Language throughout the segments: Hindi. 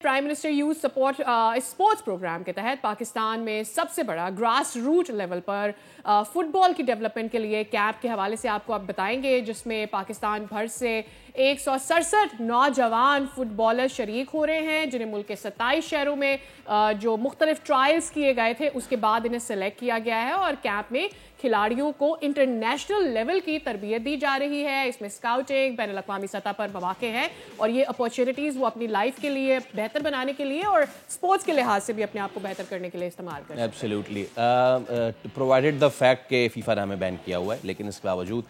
Prime minister youth support sports program के तहत पाकिस्तान में सबसे बड़ा ग्रास रूट लेवल पर फुटबॉल की डेवलपमेंट के लिए कैंप के हवाले से आपको आप बताएंगे, जिसमें पाकिस्तान भर से 167 नौजवान फुटबॉलर शरीक हो रहे हैं, जिन्हें मुल्क के 27 शहरों में जो मुख्तलिफ ट्रायल्स किए गए थे उसके बाद इन्हें सेलेक्ट किया गया है और कैंप में खिलाड़ियों को इंटरनेशनल लेवल की तरबियत दी जा रही है। इसमें स्काउटिंग बैनुल अक़वामी सतह पर मौक़े हैं और ये अपॉर्चुनिटीज़ वो अपनी लाइफ के लिए बेहतर बनाने के लिए और स्पोर्ट्स के लिहाज से भी अपने आप को बेहतर करने के लिए इस्तेमाल करें। एब्सोल्युटली प्रोवाइडेड द फैक्ट के फीफा ने हमें बैन किया हुआ है, लेकिन इसके बावजूद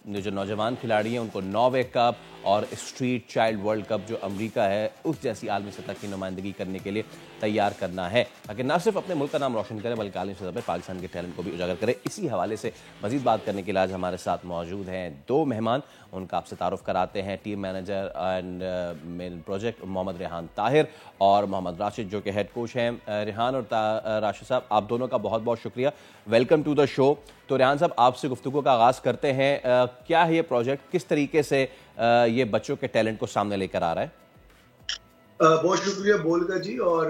जो नौजवान खिलाड़ी हैं उनको नॉर्वे कप और स्ट्रीट चाइल्ड वर्ल्ड कप जो अमेरिका है उस जैसी आलमी सतह की नुमाइंदगी करने के लिए तैयार करना है, ताकि न सिर्फ अपने मुल्क का नाम रोशन करें बल्कि आलमी सतह पर पाकिस्तान के टैलेंट को भी उजागर करें। इसी हवाले से मजीद बात करने के लिए आज हमारे साथ मौजूद हैं दो मेहमान। उनका आपसे तारुफ कराते हैं, team manager and main project Mohammad Rehan Tahir और मोहम्मद राशिद जो कि हेड कोच हैं। रेहान और राशिद साहब, आप दोनों का बहुत बहुत शुक्रिया, वेलकम टू द शो। तो रेहान साहब, आपसे गुफ्तगू का आगाज़ करते हैं। क्या है ये प्रोजेक्ट, किस तरीके से ये बच्चों के टैलेंट को सामने लेकर आ रहा है? बहुत शुक्रिया बोलगा जी। और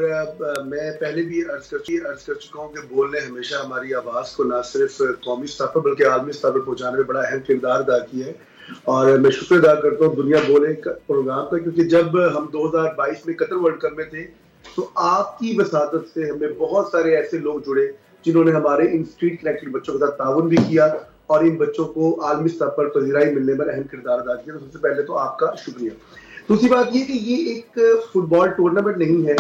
मैं पहले भी अर्ज कर चुका हूँ कि बोल ने हमेशा हमारी आवाज़ को न सिर्फ कौमी स्तर पर बल्कि आलमी स्तर पर पहुँचाने में बड़ा अहम किरदार अदा किया है और मैं शुक्र अदा करता हूँ दुनिया बोले प्रोग्राम पर, क्योंकि जब हम 2022 में कतर वर्ल्ड कप में थे तो आपकी वसादत से हमें बहुत सारे ऐसे लोग जुड़े जिन्होंने हमारे इन स्ट्रीट कनेक्टेड बच्चों के साथ ताउन भी किया और इन बच्चों को आलमी स्तर पर पजीराई मिलने में अहम किरदार अदा किया। तो सबसे पहले तो आपका शुक्रिया। दूसरी बात ये कि ये एक फुटबॉल टूर्नामेंट नहीं है,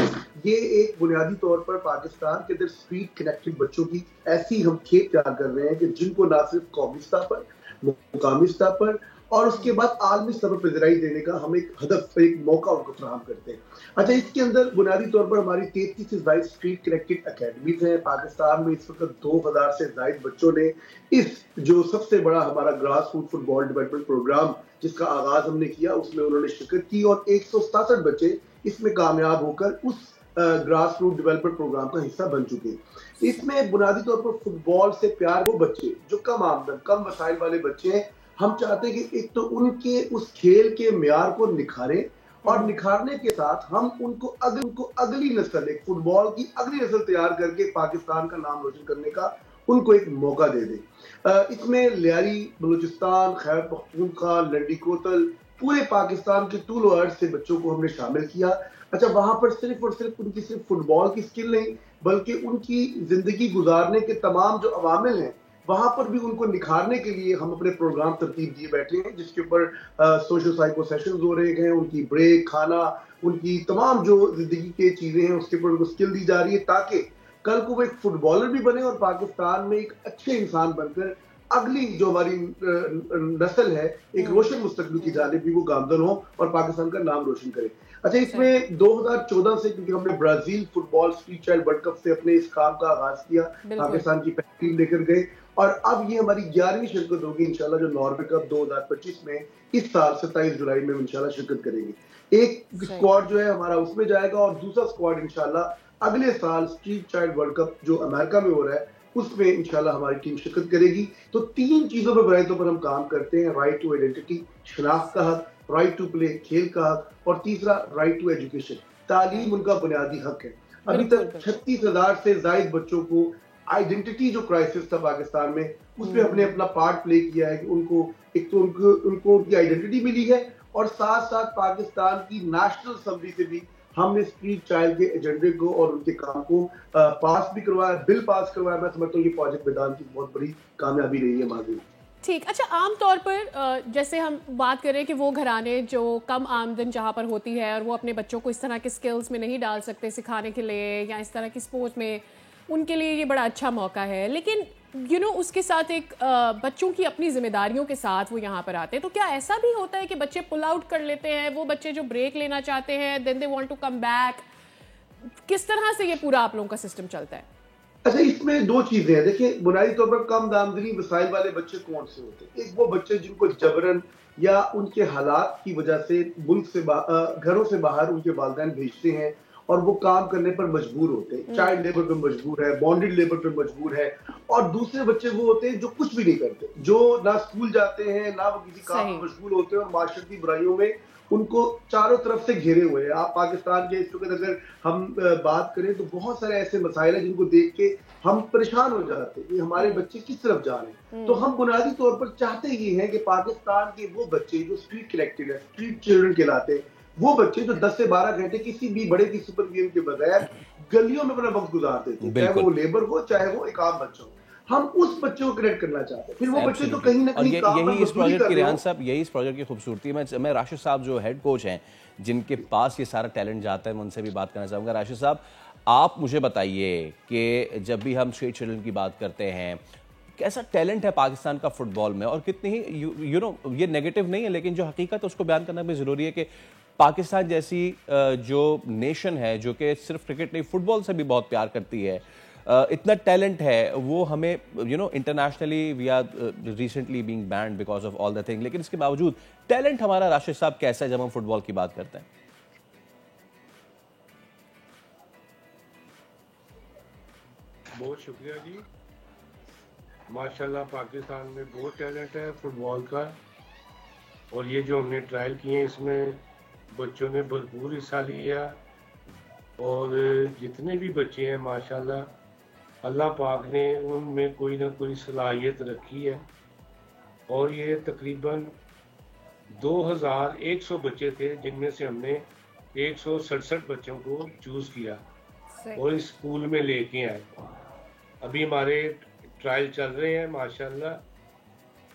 ये एक बुनियादी तौर पर पाकिस्तान के अंदर स्ट्रीट कनेक्टेड बच्चों की ऐसी हम खेप तैयार कर रहे हैं कि जिनको ना सिर्फ कौमी स्तर पर, मुकामी स्तर पर और उसके बाद आलमी स्तर पर पजीराई देने का हम एक हदफ, एक मौका उनको फराहम करते हैं। अच्छा, इसके अंदर बुनियादी तौर पर हमारी 33 से ज्यादा स्ट्रीट कनेक्टेड अकेडमीज हैं। पाकिस्तान में इस वक्त 2000 से ज्यादा बच्चों ने इस जो सबसे बड़ा हमारा grass root football development program जिसका आगाज हमने किया उसमें उन्होंने शिरकत की और 167 बच्चे इसमें कामयाब होकर उस ग्रास रूट डेवलपमेंट प्रोग्राम का हिस्सा बन चुके हैं। इसमें बुनियादी तौर पर फुटबॉल से प्यार वो बच्चे जो कम आमदन, कम वसाइल वाले बच्चे हैं, हम चाहते हैं कि एक तो उनके उस खेल के म्यार को निखारें और निखारने के साथ हम उनको अगली नस्ल, एक फुटबॉल की अगली नस्ल तैयार करके पाकिस्तान का नाम रोशन करने का उनको एक मौका दे दें। इसमें लियारी, बलूचिस्तान, खैबर पख्तूनख्वा, लंडी कोतल, पूरे पाकिस्तान के तूल और अर्ज से बच्चों को हमने शामिल किया। अच्छा, वहां पर सिर्फ और सिर्फ उनकी सिर्फ फुटबॉल की स्किल नहीं बल्कि उनकी जिंदगी गुजारने के तमाम जो अवामिल हैं वहां पर भी उनको निखारने के लिए हम अपने प्रोग्राम तरतीब दिए बैठे हैं, जिसके ऊपर सोशल साइको सेशंस हो रहे हैं, उनकी ब्रेक, खाना, उनकी तमाम जो जिंदगी की चीजें हैं उसके ऊपर उनको स्किल दी जा रही है ताकि कल को वो एक फुटबॉलर भी बने और पाकिस्तान में एक अच्छे इंसान बनकर अगली जो हमारी नस्ल है एक रोशन मुस्तकबिल की जानिब भी वो गामजन हो और पाकिस्तान का नाम रोशन करे। अच्छा, इसमें 2014 से, क्योंकि हमने Brazil football street child world cup से अपने इस काम का आगाज किया, पाकिस्तान की पहली टीम लेकर गए और अब ये हमारी 11वीं शिरकत होगी इंशाल्लाह, जो नॉर्वे कप 2025 में इस साल 27 जुलाई में इंशाल्लाह शिरकत करेंगे। एक स्क्वाड जो है हमारा उसमें जाएगा और दूसरा स्क्वाड इंशाल्लाह अगले साल स्ट्रीट चाइल्ड वर्ल्ड कप जो अमेरिका में हो रहा है उसमें इंशाल्लाह हमारी टीम शिरकत करेगी। तो 3 चीजों पर बुनियादी तौर पर हम काम करते हैं: राइट टू आइडेंटिटी, शनाख्त का हक, राइट टू प्ले, खेल का हक, और तीसरा राइट टू एजुकेशन, तालीम उनका बुनियादी हक है। अभी तक 36,000 से ज्यादा बच्चों को आइडेंटिटी जो क्राइसिस था पाकिस्तान में उसमें हमने अपना पार्ट प्ले किया है कि उनको एक तो उनको उनकी आइडेंटिटी मिली है और साथ साथ पाकिस्तान की नेशनल असेंबली से भी हमने स्ट्रीट चाइल्ड के एजेंडे को और उनके काम को पास भी करवाया, बिल पास करवाया। मैं समझता हूँ ये प्रोजेक्ट मैदान की बहुत बड़ी कामयाबी रही है माजी। ठीक। अच्छा, आम तौर पर जैसे हम बात करें कि वो घराने जो कम आमदन जहाँ पर होती है और वो अपने बच्चों को इस तरह के स्किल्स में नहीं डाल सकते सिखाने के लिए या इस तरह की स्पोर्ट्स में, उनके लिए ये बड़ा अच्छा मौका है, लेकिन उसके साथ एक बच्चों की अपनी जिम्मेदारियों के साथ वो यहाँ पर आते हैं। तो क्या ऐसा भी होता है कि बच्चे पुल आउट कर लेते हैं, वो बच्चे जो ब्रेक लेना चाहते हैं, then they want to come back? किस तरह से ये पूरा आप लोगों का सिस्टम चलता है? अच्छा, इसमें 2 चीजें हैं। देखिए, बुनियादी तौर पर कम आमदनी वसाइल वाले बच्चे कौन से होते हैं? एक वो बच्चे जिनको जबरन या उनके हालात की वजह से मुल्क से घरों से बाहर उनके वालिदैन भेजते हैं और वो काम करने पर मजबूर होते हैं, चाइल्ड लेबर पे मजबूर है, बॉन्डेड लेबर पे मजबूर है। और दूसरे बच्चे वो होते हैं जो कुछ भी नहीं करते, जो ना स्कूल जाते हैं ना वो किसी काम में मशगूल होते हैं और माशरती बुराइयों में उनको चारों तरफ से घेरे हुए हैं। आप पाकिस्तान के इस वक्त अगर हम बात करें तो बहुत सारे ऐसे मसाइल हैं जिनको देख के हम परेशान हो जाते हैं कि हमारे बच्चे किस तरफ जा रहे हैं। तो हम बुनियादी तौर पर चाहते ही हैं कि पाकिस्तान के वो बच्चे जो स्ट्रीट कलेक्टेड है, स्ट्रीट चिल्ड्रन कहलाते हैं, वो बच्चे जो 10 से 12 घंटे किसी भी बड़े की सुपरविजन के बगैर गलियों में अपना वक्त गुजार देते हैं, चाहे वो लेबर हो चाहे वो एक आम बच्चा हो, हम उस बच्चे को कनेक्ट करना चाहते हैं। फिर वो बच्चे तो कहीं ना कहीं यही इस प्रोजेक्ट की रेहान साहब, यही इस प्रोजेक्ट की खूबसूरती है। मैं राशिद साहब जो हेड कोच हैं जिनके पास ये सारा टैलेंट जाता है, मैं उनसे भी बात करना चाहूँगा। राशिद साहब, आप मुझे बताइए कि जब भी हम स्ट्रीट चिल्ड्रन की बात करते हैं, कैसा टैलेंट है पाकिस्तान का फुटबॉल में, और कितनी ही यू नो ये नेगेटिव नहीं है लेकिन जो हकीकत है उसको बयान करना भी ज़रूरी है कि पाकिस्तान जैसी जो नेशन है जो कि सिर्फ क्रिकेट नहीं फुटबॉल से भी बहुत प्यार करती है, इतना टैलेंट है, वो हमें internationally we are recently being banned because of all the thing, लेकिन इसके बावजूद टैलेंट हमारा राशिद साहब कैसा है जब हम फुटबॉल की बात करते हैं? बहुत शुक्रिया जी। माशाल्लाह पाकिस्तान में बहुत टैलेंट है फुटबॉल का, और ये जो हमने ट्रायल किए इसमें बच्चों ने भरपूर हिस्सा लिया, और जितने भी बच्चे हैं माशाल्लाह अल्लाह पाक ने उनमें कोई ना कोई सलाहियत रखी है। और ये तकरीबन 2100 बच्चे थे जिनमें से हमने 167 बच्चों को चूज़ किया और इस स्कूल में लेके आए। अभी हमारे ट्रायल चल रहे हैं माशाल्लाह,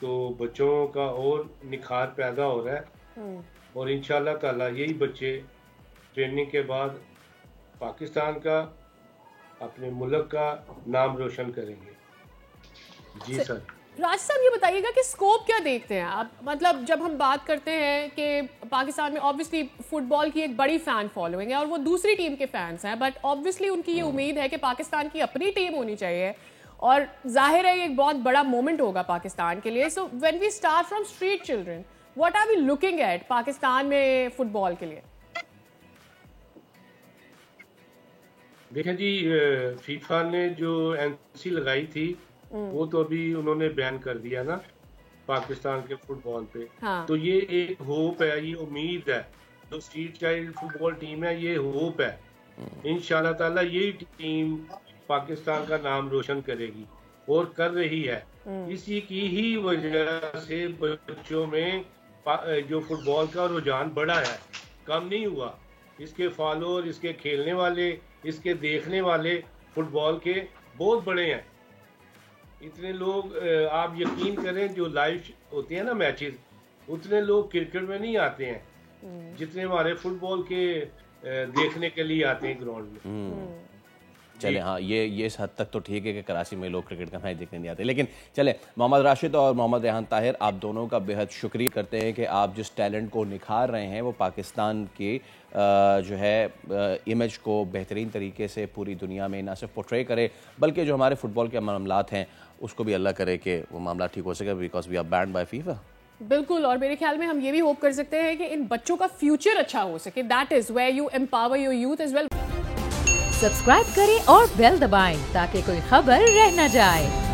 तो बच्चों का और निखार पैदा हो रहा है, और इंशाल्लाह ताला यही बच्चे ट्रेनिंग के बाद पाकिस्तान का, अपने मुल्क का नाम रोशन करेंगे। जी सर। राज साहब, ये बताइएगा कि स्कोप क्या देखते हैं आप? मतलब जब हम बात करते हैं कि पाकिस्तान में ऑब्वियसली फुटबॉल की एक बड़ी फ़ैन फॉलोइंग है और वो दूसरी टीम के फैंस हैं, बट ऑब्वियसली उनकी ये उम्मीद है कि पाकिस्तान की अपनी टीम होनी चाहिए, और जाहिर है ये एक बहुत बड़ा मोमेंट होगा पाकिस्तान के लिए। So when we start from street children, what are we looking at Pakistan में फुटबॉल के लिए? देखिए जी, फीफा ने जो एनसी लगाई थी वो तो अभी उन्होंने बैन कर दिया ना पाकिस्तान के फुटबॉल पे। हाँ। तो ये एक होप है, ये उम्मीद है, जो स्ट्रीट चाइल्ड फुटबॉल टीम है ये होप है, इंशाल्लाह ताला यही टीम पाकिस्तान का नाम रोशन करेगी और कर रही है। इसी की ही वजह से बच्चों में जो फुटबॉल का रुझान बढ़ा है, कम नहीं हुआ। इसके फॉलोअर, इसके खेलने वाले, इसके देखने वाले फुटबॉल के बहुत बड़े हैं। इतने लोग आप यकीन करें जो लाइव होते हैं ना मैचेस, उतने लोग क्रिकेट में नहीं आते हैं जितने हमारे फुटबॉल के देखने के लिए आते हैं ग्राउंड में। चले, हाँ, ये इस हद तक तो ठीक है कि कराची में लोग क्रिकेट का मैच देखने नहीं आते, लेकिन चले, मोहम्मद राशिद और मोहम्मद रेहान ताहिर, आप दोनों का बेहद शुक्रिया करते हैं कि आप जिस टैलेंट को निखार रहे हैं वो पाकिस्तान की जो है इमेज को बेहतरीन तरीके से पूरी दुनिया में ना सिर्फ पोर्ट्रे करे, बल्कि जो हमारे फुटबॉल के मामलात हैं उसको भी अल्लाह करे कि वो मामला ठीक हो सके, because we are banned by FIFA. बिल्कुल, और मेरे ख्याल में हम ये भी होप कर सकते हैं कि इन बच्चों का फ्यूचर अच्छा हो सके। That is where you empower your youth as well. Subscribe करें और बेल दबाएं ताकि कोई खबर रह न जाए।